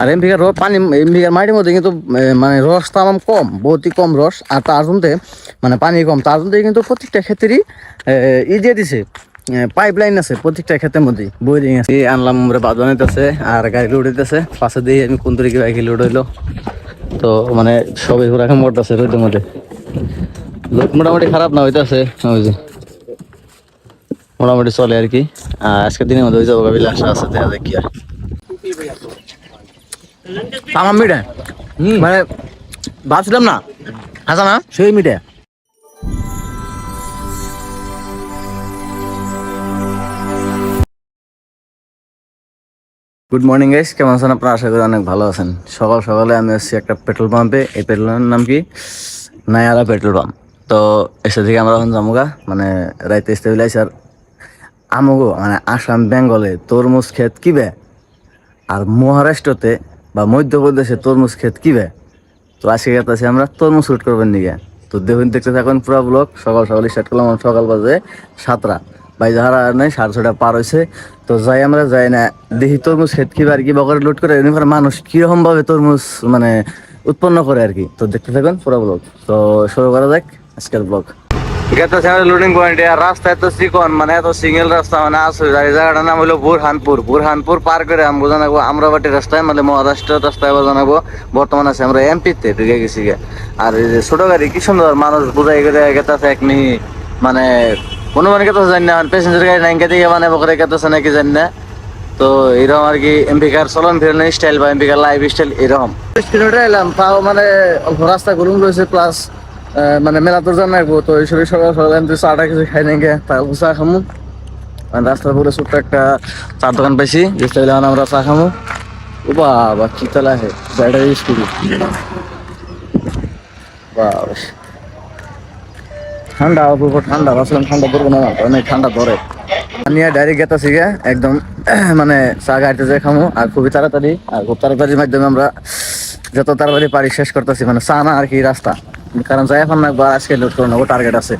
আর এমপিকার পানি এমপিকার মাটির মধ্যে কিন্তু মানে রস তামাম কম, বহুতই কম রস। আর তার জন্য মানে পানি কম, তার জন্য কিন্তু প্রত্যেকটা ক্ষেত্রেই দিয়ে দিছে, পাইপ লাইন আছে প্রত্যেকটা ক্ষেতের মধ্যে, বোরিং আছে। আনলাম আমরা বাদ বানাইতেছে আর গাড়ি লোড হইতেছে, পাশে দিয়ে আমি কোন তরিকে বাইকে লোড হইলো। তো মানে সবাই ঘোরা এখন মরতেছে রোদের মধ্যে, মোটামুটি খারাপ না হইতেছে, ওই যে মোটামুটি চলে আর কি। আজকের দিনের মধ্যে ওই যাবো কাবিল আশা আছে, দেখা যাক কি আর। তামাম মিটে মানে ভাবছিলাম না, আসা না সেই মিটে। গুড মর্নিং গাইস, কেমন আছেন আপনারা? আশা করি অনেক ভালো আছেন। সকাল সকালে আমি আসছি একটা পেট্রোল পাম্পে। এই পেট্রোল পাম্পের নাম কি? Nayara petrol pump. তো এসে থেকে আমরা এখন জামুগা, মানে রাইতে স্টেবিলাইজ। আর আমগো মানে আসাম বেঙ্গলে তরমুজ ক্ষেত কিবে, আর মহারাষ্ট্রতে বা মধ্যপ্রদেশে তরমুজ ক্ষেত কিবে। তো আজকে গেতেছি আমরা তরমুজ শুট করবেন নিগে। তো দেখুন, দেখতে থাকুন পুরো ব্লগ। সকাল সকাল স্টার্ট করলাম, সকাল বাজে 7টা, বাই যাহারা নেই 6:30 পার হয়েছে। তো যাই আমরা যাই না দেখি তরমুজ ক্ষেত কিবা আর কি বকরে লুট করে এরকম মানুষ কিরকম ভাবে তরমুজ মানে উৎপন্ন করে আর কি। তো দেখতে থাকুন পুরো ব্লগ। তো শুরু করা যাক আজকের ব্লগ। লোডিং পয়েন্ট, আর রাস্তা এত চিকন, মানে এত সিঙ্গেল রাস্তা, মানে আসলে এই জায়গাটার নাম হলো বুরহানপুর। বুরহানপুর পার করে আমরা জানাবো আমরাবাটি রাস্তায়, মানে মহারাষ্ট্র রাস্তায় জানাবো। বর্তমানে আছে আমরা এমপিতে ঢুকে গেছি গে। আর এই যে ছোট গাড়ি কি সুন্দর মানুষ বুঝাই করে গেতেছে এক মিহি, মানে কোনো মানে কেতেছে জানি না, প্যাসেঞ্জার গাড়ি নাইনকে দিকে মানে বকরে গেতেছে নাকি জানি না। তো এরকম আর কি এমপিকার চলন ফিরনের স্টাইল বা এমপিকার লাইফ স্টাইল এরকম। কিলোমিটার এলাম, তাও মানে রাস্তা গরম রয়েছে, প্লাস মানে মেলা তোর জান রাখবো। তো এই সবাই সকাল সকাল আমি চাটা কিছু খাই নাই গে, তারপর চা খামু। মানে রাস্তার পরে ছোট্ট একটা চার দোকান পাইছি, যেটা আমরা চা খামু। ও বাবা কি চালা হে, ব্যাটারি স্কুটি। বাবা ঠান্ডা, অপূর্ব ঠান্ডা। ভাবছিলাম ঠান্ডা পড়বো না, অনেক ঠান্ডা ধরে। আমি ডাইরেক্ট গেতাছি গে একদম, মানে চা গাড়িতে যাই খামু। আর খুবই তাড়াতাড়ি, আর খুব তাড়াতাড়ির মাধ্যমে আমরা যত তাড়াতাড়ি পারি শেষ করতেছি, মানে চা না আর কি রাস্তা। কারণ যাই এখন না আজকে লোড করে নেবো, টার্গেট আছে।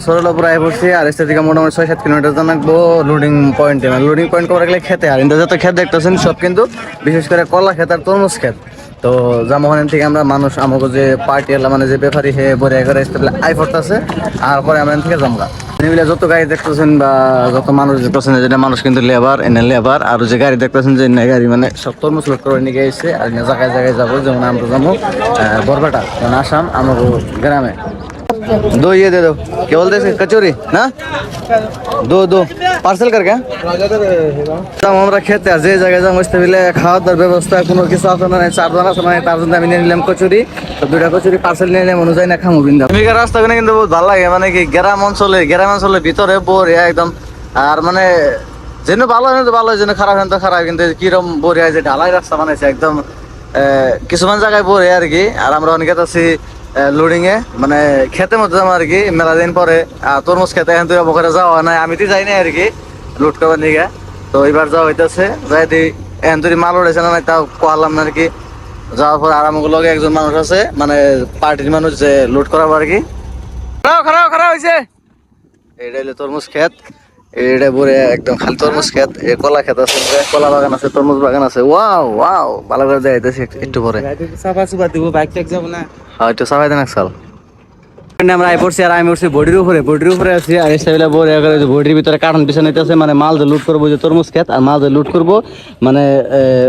সরলাপুর আই পড়ছি, আর এসে থেকে মোটামুটি 6-7 কিলোমিটার জানাকবো লোডিং পয়েন্টে। মানে লোডিং পয়েন্ট করা গেলে খেতে, আর যত ক্ষেত দেখতেছেন সব কিন্তু বিশেষ করে কলা ক্ষেত আর তরমুজ ক্ষেত। তো জামোহান থেকে আমরা মানুষ আমাকে যে পার্টি এলাম, মানে যে ব্যাপারী হে বরে করে আই পড়তেছে। আর পরে আমরা থেকে জমগা নিবিলে যত গাড়ি দেখতেছেন বা যত মানুষ দেখতেছেন, যেটা মানুষ কিন্তু লেবার, এনে লেবার। আর যে গাড়ি দেখতেছেন যে গাড়ি, মানে সব তরমুজ লোড করে নিয়ে গেছে। আর জায়গায় জায়গায় যাবো, যেমন আমরা যাবো বরপেটা, মানে আসাম আমার গ্রামে। दो ये दे दो, क्या बोलते हैं कचौरी ना, दो पार्सल करके। আমরা খেতে যে জায়গায় যাবো মিলে খাওয়া দাওয়ার ব্যবস্থা কোনো কিছু আছে না, 4 জন আছে, মানে তার জন্য আমি নিয়ে নিলাম কচুরি। তো 2টা কচুরি পার্সেল নিয়ে নিলাম, অনুযায়ী না খামু বিন্দা। রাস্তাগুলো কিন্তু বহুত ভালো লাগে, মানে কি গ্রাম অঞ্চলের ভিতরে বোর একদম। আর মানে যেন ভালো হয় তো ভালো হয়, যেন খারাপ হয় তো খারাপ, কিন্তু কিরম বোর হয় যে ঢালাই রাস্তা বানাইছে একদম। কিছুমান জায়গায় বোর আর কি। আর আমরা অনেকে আছি লোডিং এ, মানে খেতে মধ্যে যাবো আর কি মেলা দিন পরে। তরমুজ খেতে এখন তুই বকরে যাওয়া নাই, আমি তো যাই নাই আর কি লোড করবার নিগে। তো এবার যাওয়া হইতেছে, যাই দি এখন তুই মাল উঠেছে না, তাও কোয়ালাম না আর কি। যাওয়ার পর আর আমাকে লগে একজন মানুষ আছে, মানে পার্টির মানুষ যে লোড করাবো আর কি। খারাপ হয়েছে। এইটা হইলে তরমুজ খেত, এটা পরে একদম খালি তরমুজ খেত। কলা খেত আছে, কলা বাগান আছে, তরমুজ বাগান আছে। ওয়াও ওয়াও, ভালো করে দেখাইতেছি একটু পরে। হ্যাঁ একটু সাফাই দেন একসাল। আমরা আই পড়ছি, আর আমি উঠছি বডির উপরে আছি। আর এসে বডির ভিতরে কারণ পিছনে নিতেছে, মানে মাল যে লুট করবো, যে তরমুজ খেত আর মাল যে লুট করবো, মানে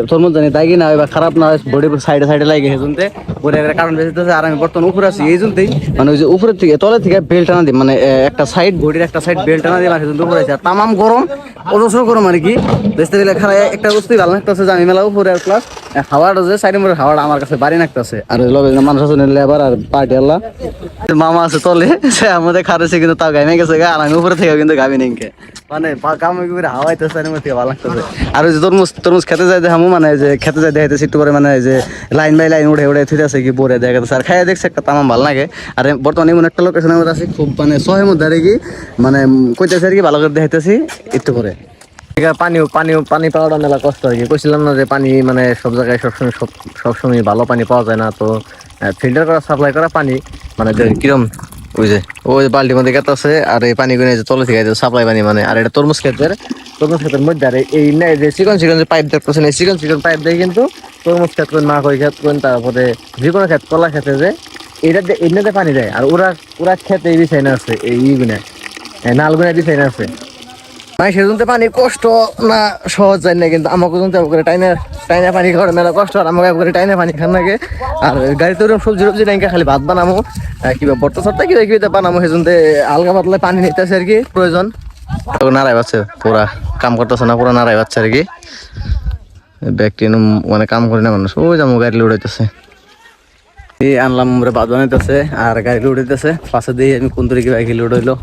তরমুজ জানি তাই কি না হয় বা খারাপ না হয়, বডির সাইডে লাগে হেজুনতে বডি কারণ বেঁচেছে। আর আমি বর্তমানে উপরে আছি এই জন্যই, মানে ওই যে উপরের থেকে তলের থেকে বেল্ট টানা দিই, মানে একটা সাইড বডির একটা সাইড বেল্ট টানা দিই, মানে হেজুন উপরে আছে। আর তামাম গরম, অজস্র গরম আর কি। দেখতে গেলে খারাপ একটা বস্তুই ভালো লাগতেছে যে আমি মেলা উপরে, আর প্লাস হাওয়াটা যে সাইডের মধ্যে হাওয়াটা আমার কাছে বাড়ি লাগতেছে। আর লগে মানুষ আছে লেবার আর পার্টি আল্লাহ মামা আছে তলে, সে আমাদের খারেছে কিন্তু তাও গাইমে গেছে গা। আর আমি উপরে থেকে কিন্তু গাবি নিকে, মানে কামে করে হাওয়াইতেছে, ভালো লাগতেছে। আর ওই যে তরমুজ খেতে যাই দেখামু, মানে যে খেতে যাই দেখাইতেছি একটু করে, মানে যে লাইন বাই লাইন উঠে থুইতেছে কি পরে দেখাতেছে। আর খাইয়া দেখছে একটা তামাম ভালো লাগে। আর বর্তমানে এমন একটা লোকেশনের মধ্যে আছি, খুব মানে শহের মধ্যে আর কি, মানে কইতেছে আর কি ভালো করে দেখাইতেছি একটু করে। পানি পাওয়াটা মেলা কষ্ট আর কি। কইছিলাম না যে পানি মানে সব জায়গায় সবসময় ভালো পানি পাওয়া যায় না। তো ফিল্টার করা সাপ্লাই করা পানি, মানে কিরম ওই যে বালতির মধ্যে গেত আছে, আর এই পানি গুলো তলে থেকে সাপ্লাই পানি মানে, আর এটা তরমুজ ক্ষেতের মধ্যে, আর এই যে চিকন চিকন যে পাইপ দেখতেছেন, এই চিকন চিকন পাইপ দিয়ে কিন্তু তরমুজ ক্ষেত করেন, মাকই ক্ষেত করেন, তারপরে যে কোনো ক্ষেত, কলা খেতে যে এটাতে পানি দেয়। আর ওরা খেতে এই বিছাই না আছে, এই ইগুনা নালগুনা বিছাই না আছে। সেজন্য পানি কষ্ট না সহজ যায় না, কিন্তু আমাকে করে টাইনা টাইনা পানি খাওয়ার মেলা কষ্ট, আর আমাকে করে টাইনা পানি খান লাগে। আর গাড়িতে ওরকম সবজি টবজি টাইনকা খালি ভাত বানামো, কিবা বর্তা সত্তা কিবা কিবা বানামো, সেজন্য আলগা পাতলা পানি নিতেছে আর কি প্রয়োজন। নাড়াই পাচ্ছে পুরা, কাম করতেছে না, পুরা নাড়াই পাচ্ছে আর কি। ব্যক্তি মানে কাম করে না মানুষ, ওই যাবো গাড়ি উড়াইতেছে, এই আনলাম ভাত বানাইতেছে আর গাড়ি উড়াইতেছে। পাশে দিয়ে আমি কোন তরিকে বাইক লোড হইলো,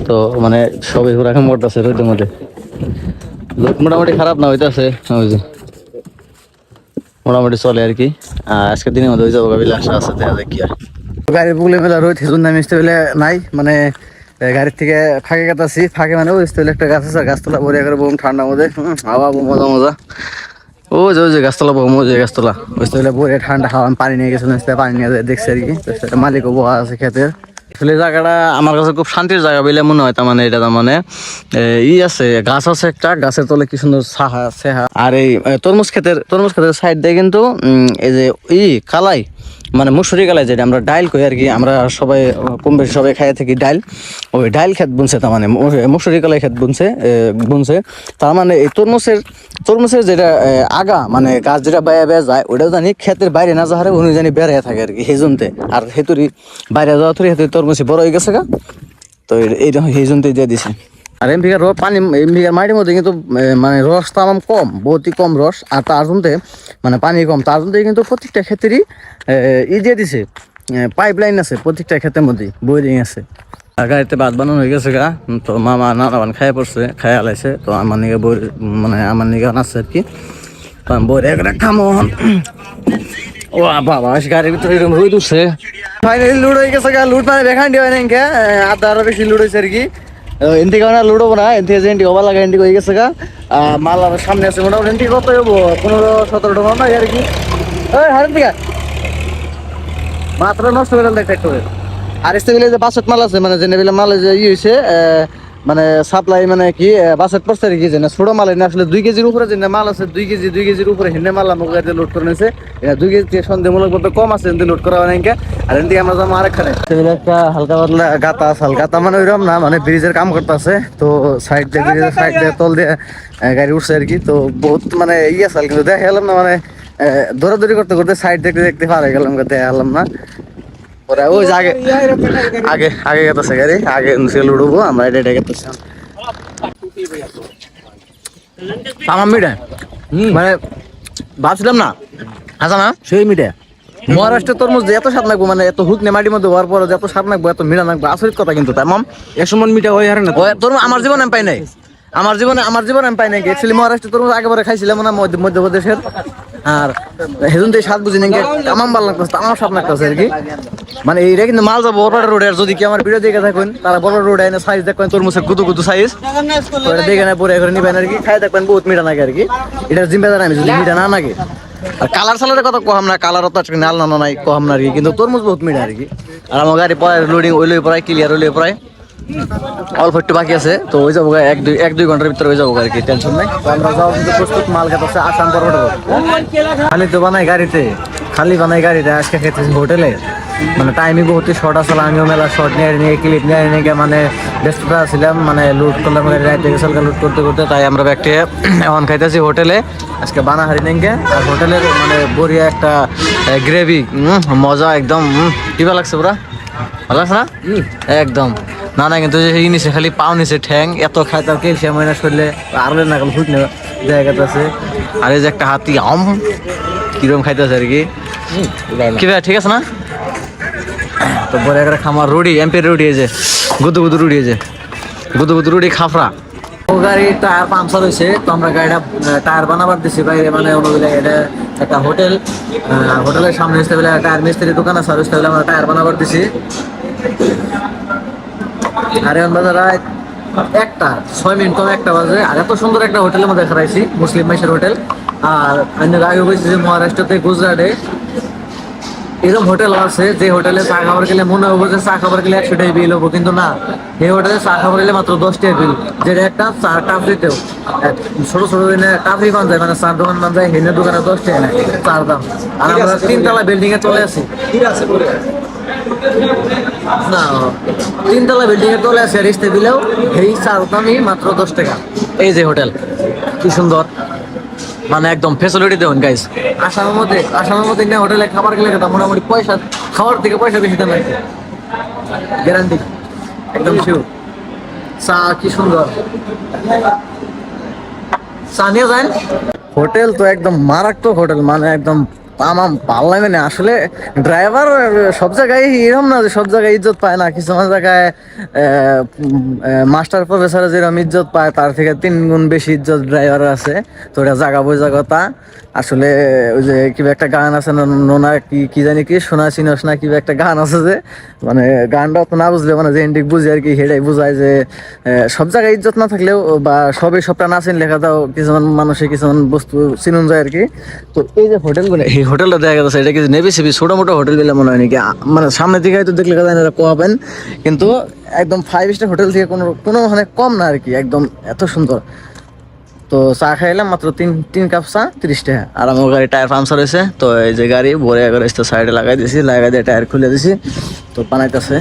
তো মানে সবাই ঘোরা কাম করতেছে রোদের মধ্যে। লোক মোটামুটি খারাপ না হইতেছে, ওই যে মোটামুটি চলে আর কি। আজকের দিনের মধ্যে ওই যাবো গাবিলে আশা আছে, দেখা যায় কি আর। গাড়ি বুলে মেলা রোদ, সেজন্য আমি স্টেবিলে নাই, মানে গাড়ির থেকে ফাঁকে কাটাচ্ছি। ফাঁকে মানে ওই স্টেবিলে একটা গাছ আছে, গাছতলা ভরে করে বহু ঠান্ডার মধ্যে হাওয়া মজা মজা। ওই যে গাছতলা বহু মজা, গাছতলা ওই স্টেবিলে ভরে ঠান্ডা হাওয়া। পানি নিয়ে গেছিলাম, পানি নিয়ে দেখছি আর কি। মালিকও বহা আছে খেতের। আসলে জায়গাটা আমার কাছে খুব শান্তির জায়গা বলে মনে হয়। তার মানে এটা তার মানে আছে, গাছ আছে একটা, গাছের তলে কি সুন্দর ছাহা সেহা। আর এই তরমুজ ক্ষেতের সাইড দিয়ে কিন্তু এই যে কালাই, মানে মুসুরি কালাই, যেটা আমরা ডাইল কই আর কি, আমরা সবাই কম বেশি সবাই খাই থাকি ডাইল। ওই ডাইল ক্ষেত বুনছে, তার মানে মুসুরি কালাই ক্ষেত বুনছে। তার মানে এই তরমুজের যেটা আগা, মানে গাছ যেটা বেয়া যায়, ওটাও জানি ক্ষেতের বাইরে না যাওয়ার উনি জানি বেড়াইয়া থাকে আর কি, সেই জন্যে। আর হেতুরি বাইরে যাওয়া থরি হেতুরি তরমুজ বড় হয়ে গেছে গা, তো এইটা সেই জন্যই দিয়ে দিছে। আর এমপিকার পানি, এমপিকার মাটির মধ্যে কিন্তু মানে রস তো আমার কম, বহুতই কম রস। আর তার জন্য মানে পানি কম, তার জন্য কিন্তু প্রত্যেকটা ক্ষেত্রেই দিয়ে দিছে, পাইপ লাইন আছে প্রত্যেকটা ক্ষেতের মধ্যেই, বোরিং আছে। আর গাড়িতে ভাত বানানো হয়ে গেছে গা, তো মামা নানাবান খাইয়া পড়ছে, খাইয়া আলাইছে। তো আমার নিকে মানে আমার নিকে আছে আর কি, তো আমি বই একটা খামো। ও বাবা, গাড়ির ভিতরে এরকম রোদ উঠছে। ফাইনালি লুড হয়ে গেছে গা, লুড মানে দেখান দিয়ে হয় না, আধা আরো বেশি লুড হয়েছে আর কি। এনটি কারণে লুডবো না, এনটি যে এনটি হবার লাগে, এনটি হয়ে গেছে গা। মাল আমার সামনে আছে, মোটামুটি এনটি কত হবো 15-17 টাকা না আর কি। ওই হারেন দিকে মাত্র নষ্ট করে দেয় ট্র্যাক্টরে। আর স্টেবিলে যে বাসেট মাল আছে, মানে জেনে মাল যে হয়েছে, মানে সাপ্লাই মানে কি বাসেট পড়ছে আর কি, যে ছোট মাল না আসলে 2 কেজির উপরে যে মাল আছে, 2 কেজির উপরে হিন্দি মাল আমার গাড়িতে লোড করে নিয়েছে। 2 কেজি সন্দেহমূলক ভাবে কম আছে, এনতে লোড করা হয় না। আর এনদিকে আমরা যাবো আরেকখানে, একটা হালকা পাতলা গাতা আছে, হালকা মানে ওইরকম না, মানে ব্রিজের কাম করতেছে। তো সাইড দিয়ে তল দিয়ে গাড়ি উঠছে আর কি। তো বহুত মানে আছে, কিন্তু দেখা গেলাম না, মানে দৌড়াদৌড়ি করতে করতে সাইড দেখতে দেখতে পার হয়ে গেলাম, দেখা গেলাম না। ওরা ওই যে আগে গেতেছে গাড়ি, আগে লুড়বো আমরা, এটা গেতেছে আমার মিঠা, মানে ভাবছিলাম না আচ্ছা না সেই মিঠা। মহারাষ্ট্রের তরমুজ এত স্বাদ লাগবো, মানে এত হুক নে মাটির মধ্যে হওয়ার পর এত স্বাদ লাগবো, এত মিঠা লাগবো, আসরিত কথা। কিন্তু তার মাম 100 মন মিঠা হয়ে হারে না তরমুজ আমার জীবনে আমি পাই নাই, আমার জীবনে আমি পাই নাই। অ্যাকচুয়ালি মহারাষ্ট্রের তরমুজ আগেবারে খাইছিলাম না, মধ্যপ্রদেশের। আর সেজন্য স্বাদ বুঝি নাকি আমার ভালো লাগতেছে, আমার স্বাদ লাগতেছে আর কি। মানে এইটা কিন্তু মাল যাবো বড় রোডে, আর যদি কি আমার ভিডিও দেখে থাকুন, তারা বড় রোডে এনে সাইজ দেখবেন, তরমুজের গুদু সাইজ দেখে না পরে করে নিবেন আর কি। খাই দেখবেন বহুত মিঠা লাগে আর কি। এটা জিম্মেদার আমি, যদি মিঠা না লাগে। আর কালার সালারের কথা কহাম না, কালার তো আজকে নাল না নাই কহাম না আর কি, কিন্তু তরমুজ বহুত মিঠা আর কি। আর আমার গাড়ি পরে লোডিং ওইলে প্রায় ক্লিয়ার হইলে প্রায় অল্প একটু বাকি আছে, তো ওই যাবো 1-2 ঘন্টার ভিতরে হয়ে যাবো আর কি, টেনশন নাই। তো আমরা যাওয়ার কিন্তু প্রস্তুত, মাল খেতে আসাম পর্বটা খালি তো বানাই গাড়িতে, আজকে খেতেছি হোটেলে। মানে টাইমই বহুত শর্ট আসলে, আমিও মেলা শর্ট নিয়ে ক্লিপ নিয়ে মানে ব্যস্ততা ছিলাম, মানে লুট করলাম রাইতে গেছিল লুট করতে করতে। তাই আমরা ব্যাগটি এখন খাইতেছি হোটেলে, আজকে বানাহারি নেঙ্গে। আর হোটেলের মানে বড়িয়া একটা গ্রেভি, মজা একদম। কিবা লাগছে পুরা ভালো লাগছে না একদম। না কিন্তু যে নিচে খালি পাও নিচে ঠ্যাং, এত খায় তার ক্যালসিয়াম হয় না শরীরে, আর না কাল ফুট নেওয়া জায়গাটা আছে। আর এই যে একটা হাতি কিরম খাইতেছে আর কি। কি ভাই ঠিক আছে না? তো বড় একটা খামার রুডি, এমপির রুডি, এই যে গুদু রুডি, এই যে গুদু রুডি খাফরা। ও গাড়ি টায়ার পাংচার হয়েছে, তো আমরা গাড়িটা টায়ার বানাবার দিছি বাইরে, মানে এটা একটা হোটেলের সামনে টায়ার মিস্ত্রির দোকান আছে, আর আমরা টায়ার বানাবার দিছি। আর এখন বাজে রাত 1:06 কম 1টা বাজে। আর এত সুন্দর একটা হোটেলের মধ্যে খাইছি, মুসলিম মাইশের হোটেল। আর আগে বলছি যে মহারাষ্ট্রতে গুজরাটে এরকম হোটেল আছে যে হোটেলে চা খাবার গেলে মনে হবো যে চা খাবার গেলে 100 টাকা বিল হবো, কিন্তু না, এই হোটেলে চা খাবার গেলে মাত্র 10 টাকা বিল, যেটা একটা চা টাফরিতেও ছোট ছোট দিনে টাফরি বান যায়, মানে চার দোকান বান যায়, হেনের দোকানে 10 টাকা নেয় চার দাম। আর আমরা 3 তলা বিল্ডিং এ চলে আসি, না 3 তলা বিল্ডিং এ চলে আসি, আর ইস্তে দিলেও এই চার দামই মাত্র 10 টাকা। এই যে হোটেল কি সুন্দর, মানে একদম ফেসিলিটি দেবেন গাইস। আসামের মধ্যে না হোটেলে খাবার গেলে কথা মোটামুটি পয়সা, খাওয়ার থেকে পয়সা বেশি দাম রাখে, গ্যারান্টি একদম শিওর। চা কি সুন্দর, চা নিয়ে যান। হোটেল তো একদম মারাত্মক হোটেল, মানে একদম আমার ভালো লাগে না আসলে। ড্রাইভার সব জায়গায় এরকম না যে সব জায়গায় ইজ্জত পায় না, কিছু জায়গায় মাস্টার প্রফেসর যেরকম ইজ্জত পায় তার থেকে 3 গুণ বেশি ইজ্জত ড্রাইভার আছে। তো এটা জায়গা বোঝা কথা। আসলে ওই যে কিবা একটা গান আছে না, নোনা কি কি জানি কি সোনা চিনস না, কিবা একটা গান আছে যে, মানে গানটা তো না বুঝলে মানে যে এন্ডিক বুঝে আর কি, সেটাই বুঝায় যে সব জায়গায় ইজ্জত না থাকলেও বা সবই সবটা না চিনলে দাও কিছুমান মানুষে কিছুমান বস্তু চিনুন যায় আর কি। তো এই যে হোটেলগুলো, এই হোটেলটা দেখা যাচ্ছে এটা কি নেভি সেভি ছোট মোটো হোটেল বলে মনে হয় নাকি, মানে সামনের দিকে হয়তো দেখলে কথা এটা কোয়াবেন, কিন্তু একদম 5 স্টার হোটেল থেকে কোনো কোনো মানে কম না আর কি, একদম এত সুন্দর। তো চা খাইলাম মাত্র 3 কাপ চা 30 টাকা। আর আমার গাড়ি টায়ার পাংচার হয়েছে, তো এই যে গাড়ি ভরে করে সাইডে লাগাই দিয়েছি, লাগাই দিয়ে টায়ার খুলে দিছি, তো বানাইতেছে।